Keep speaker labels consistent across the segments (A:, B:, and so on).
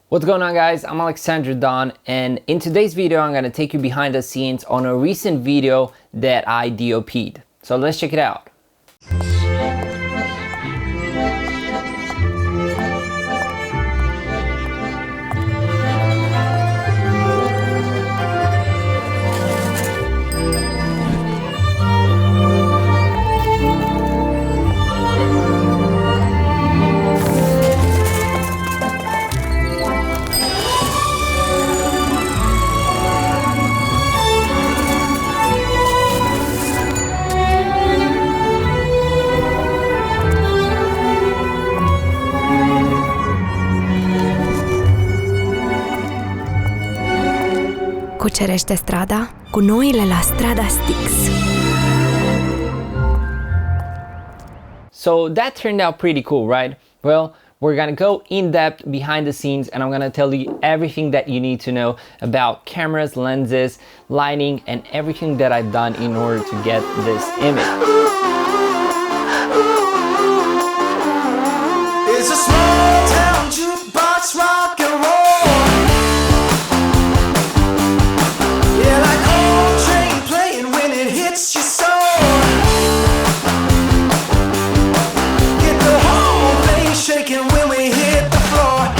A: What's going on, guys? I'm Alexandru, and in today's video I'm going to take you behind the scenes on a recent video that I DOP'd. So let's check it out.
B: Cucerește strada cu noile la Strada Sticks.
A: So that turned out pretty cool, right? Well, we're gonna go in depth behind the scenes and I'm gonna tell you everything that you need to know about cameras, lenses, lighting, and everything that I've done in order to get this image.
C: It's a small town jukebox rock and roll. Yeah, like old train playing when it hits your soul. Get the whole place shaking when we hit the floor.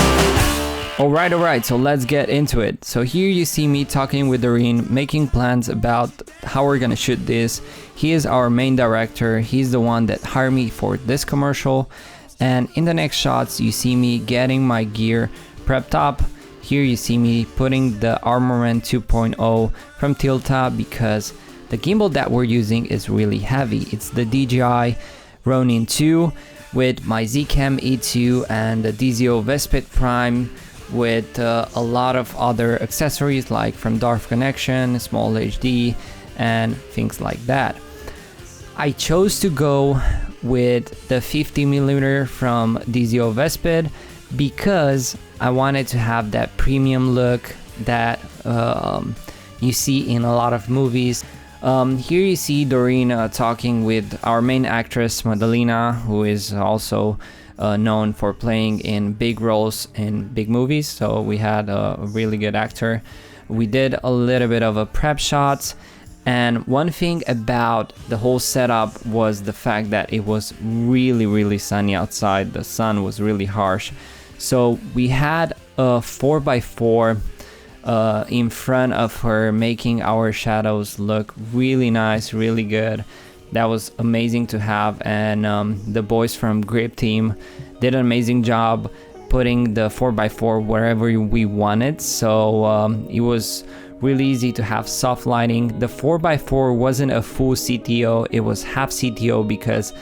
A: Alright, so let's get into it. So here you see me talking with Doreen, making plans about how we're gonna shoot this. He is our main director. He's the one that hired me for this commercial. And in the next shots, you see me getting my gear prepped up. Here you see me putting the Armament 2.0 from Tilta because the gimbal that we're using is really heavy. It's the DJI Ronin 2 with my Zcam E2 and the DZO Vespid Prime with a lot of other accessories like from Dark Connection, Small HD, and things like that. I chose to go with the 50mm from DZO Vespid because I wanted to have that premium look that you see in a lot of movies. Here you see Doreen talking with our main actress Madalena, who is also known for playing in big roles in big movies, so we had a really good actor. We did a little bit of a prep shots. And one thing about the whole setup was the fact that it was really sunny outside. The sun was really harsh. So we had a 4x4 in front of her, making our shadows look really nice, really good. That was amazing to have. And the boys from Grip Team did an amazing job putting the 4x4 wherever we wanted. So it was really easy to have soft lighting. The 4x4 wasn't a full CTO, it was half CTO because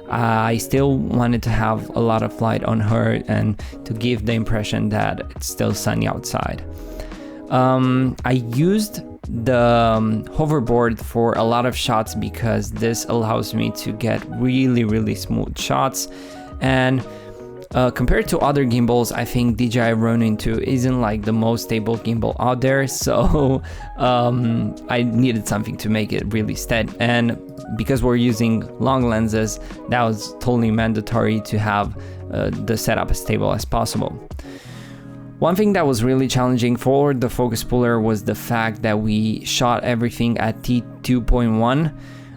A: I still wanted to have a lot of light on her and to give the impression that it's still sunny outside. I used the hoverboard for a lot of shots because this allows me to get really smooth shots. And compared to other gimbals, I think DJI Ronin 2 isn't like the most stable gimbal out there, so I needed something to make it really steady. And because we're using long lenses, that was totally mandatory to have the setup as stable as possible. One thing that was really challenging for the focus puller was the fact that we shot everything at t2.1,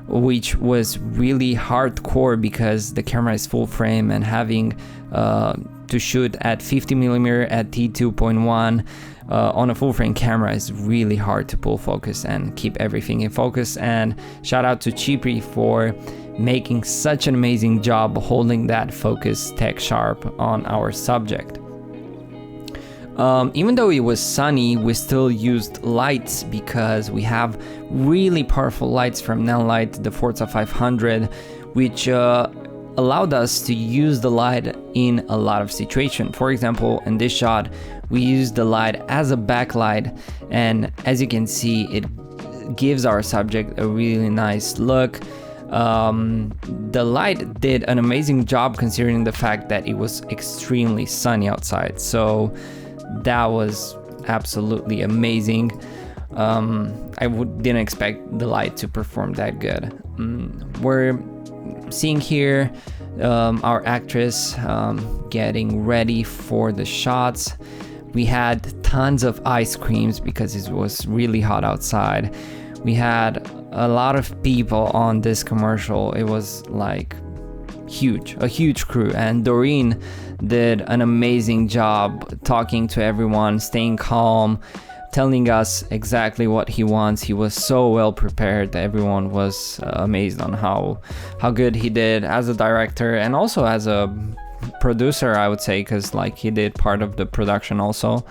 A: which was really hardcore because the camera is full frame, and having to shoot at 50mm at t2.1 on a full frame camera is really hard to pull focus and keep everything in focus. And shout out to Chipri for making such an amazing job holding that focus tech sharp on our subject. Even though it was sunny, we still used lights because we have really powerful lights from Nanlite, the Forza 500, which allowed us to use the light in a lot of situations. For example, in this shot, we used the light as a backlight, and as you can see, it gives our subject a really nice look. The light did an amazing job considering the fact that it was extremely sunny outside. So that was absolutely amazing. Didn't expect the light to perform that good. We're seeing here our actress getting ready for the shots. We had tons of ice creams because it was really hot outside. We had a lot of people on this commercial. It was like a huge crew, and Doreen did an amazing job talking to everyone, staying calm, telling us exactly what he wants. He was so well prepared. Everyone was amazed on how good he did as a director and also as a producer, I would say, because like he did part of the production also.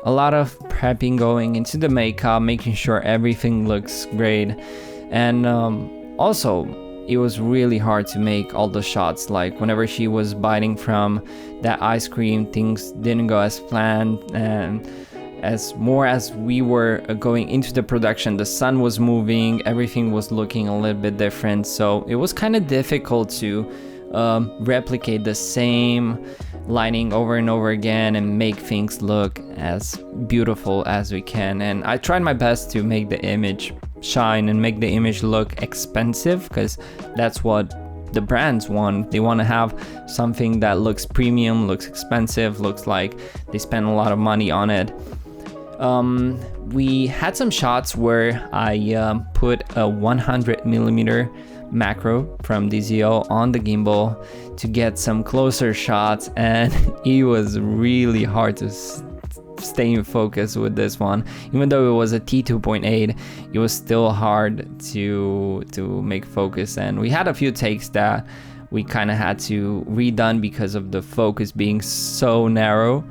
A: A lot of prepping going into the makeup, making sure everything looks great, and also it was really hard to make all the shots. Like whenever she was biting from that ice cream, things didn't go as planned, and as we were going into the production, the sun was moving, everything was looking a little bit different, so it was kind of difficult to replicate the same lighting over and over again and make things look as beautiful as we can. And I tried my best to make the image shine and make the image look expensive, because that's what the brands want. They want to have something that looks premium, looks expensive, looks like they spend a lot of money on it. We had some shots where I put a 100mm macro from DZO on the gimbal to get some closer shots, and it was really hard to stay in focus with this one. Even though it was a T2.8, it was still hard to make focus, and we had a few takes that we kind of had to redone because of the focus being so narrow.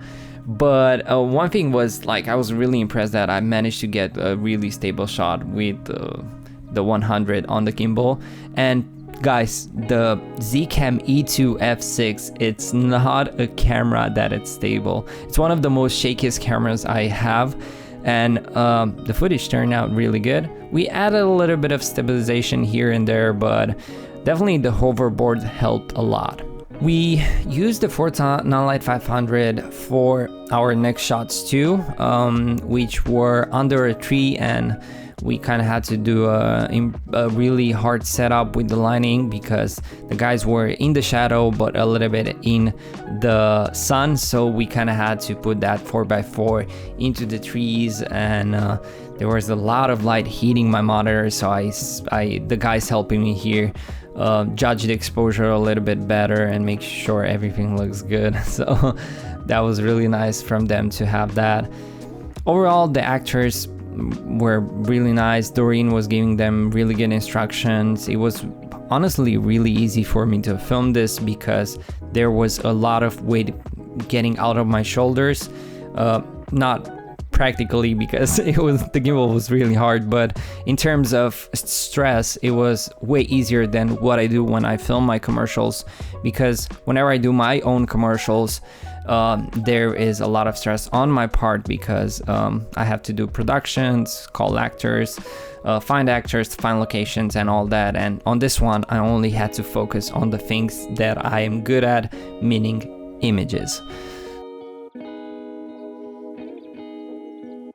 A: But one thing was, like, I was really impressed that I managed to get a really stable shot with the 100 on the gimbal. And guys, the Zcam E2 F6, it's not a camera that it's stable. It's one of the most shakiest cameras I have, and the footage turned out really good. We added a little bit of stabilization here and there, but definitely the hoverboard helped a lot. We used the Forza Nonlight 500 for our next shots too, which were under a tree, and we kind of had to do a really hard setup with the lighting because the guys were in the shadow but a little bit in the sun, so we kind of had to put that 4x4 into the trees, and there was a lot of light hitting my monitor, so the guys helping me here judge the exposure a little bit better and make sure everything looks good. So that was really nice from them to have that. Overall, the actors were really nice. Doreen was giving them really good instructions. It was honestly really easy for me to film this because there was a lot of weight getting out of my shoulders. Not practically because the gimbal was really hard, but in terms of stress, it was way easier than what I do when I film my commercials, because whenever I do my own commercials, there is a lot of stress on my part because I have to do productions, call actors, find actors, find locations and all that. And on this one, I only had to focus on the things that I am good at, meaning images.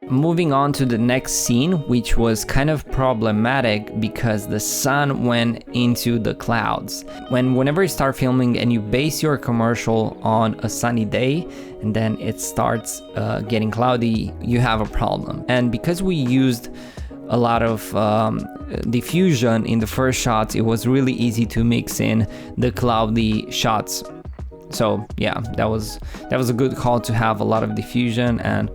A: Moving on to the next scene, which was kind of problematic because the sun went into the clouds. Whenever you start filming and you base your commercial on a sunny day and then it starts getting cloudy, you have a problem. And because we used a lot of diffusion in the first shots, it was really easy to mix in the cloudy shots. So yeah, that was a good call to have a lot of diffusion and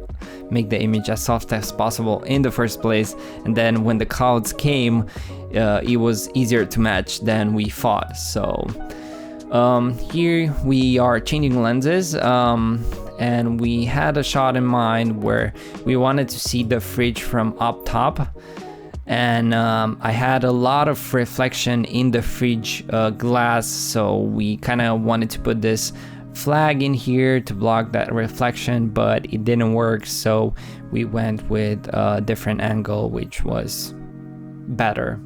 A: make the image as soft as possible in the first place, and then when the clouds came, it was easier to match than we thought. So here we are changing lenses, and we had a shot in mind where we wanted to see the fridge from up top, and I had a lot of reflection in the fridge glass, so we kind of wanted to put this flag in here to block that reflection, but it didn't work, so we went with a different angle, which was better.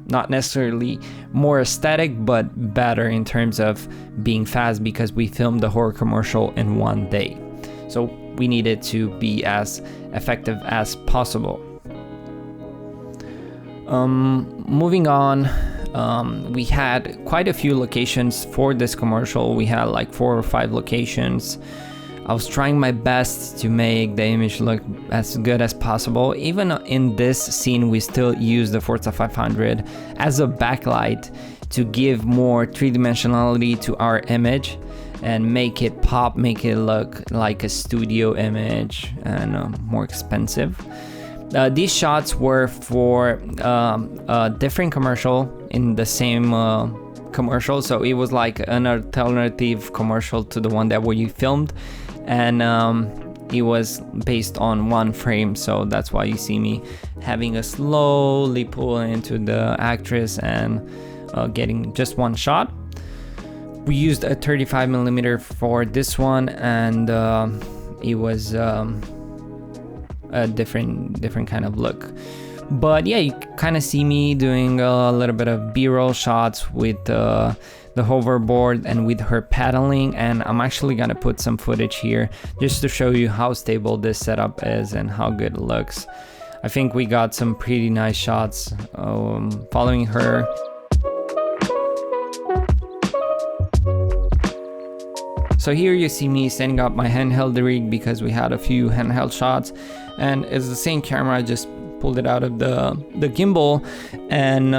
A: Not necessarily more aesthetic, but better in terms of being fast, because we filmed the whole commercial in one day, so we needed to be as effective as possible. Moving on, we had quite a few locations for this commercial. We had like 4 or 5 locations. I was trying my best to make the image look as good as possible. Even in this scene, we still use the Forza 500 as a backlight to give more three-dimensionality to our image and make it pop, make it look like a studio image and more expensive. These shots were for a different commercial in the same commercial, so it was like an alternative commercial to the one that we filmed, and it was based on one frame, so that's why you see me having a slowly pull into the actress and getting just one shot. We used a 35mm for this one, and it was a different kind of look. But yeah, you kind of see me doing a little bit of B-roll shots with the hoverboard and with her paddling, and I'm actually gonna put some footage here just to show you how stable this setup is and how good it looks. I think we got some pretty nice shots following her. So here you see me setting up my handheld rig because we had a few handheld shots, and it's the same camera. I just pulled it out of the gimbal, and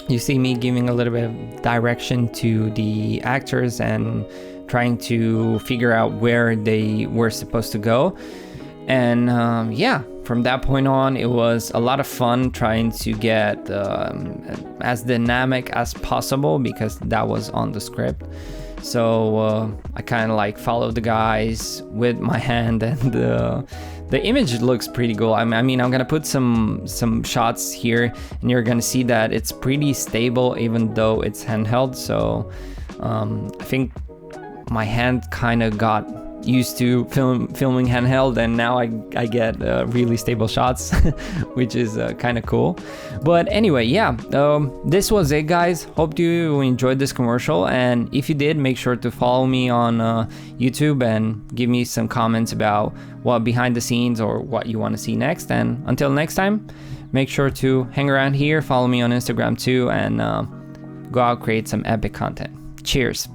A: you see me giving a little bit of direction to the actors and trying to figure out where they were supposed to go. And yeah, from that point on, it was a lot of fun trying to get as dynamic as possible because that was on the script. So I kind of like followed the guys with my hand, and the image looks pretty cool. I mean, I'm gonna put some shots here, and you're gonna see that it's pretty stable even though it's handheld. So I think my hand kind of got used to filming handheld, and now I get really stable shots, which is kind of cool. But anyway, yeah, this was it, guys. Hope you enjoyed this commercial, and if you did, make sure to follow me on YouTube and give me some comments about what behind the scenes or what you want to see next. And until next time, make sure to hang around here, follow me on Instagram too, and go out, create some epic content. Cheers.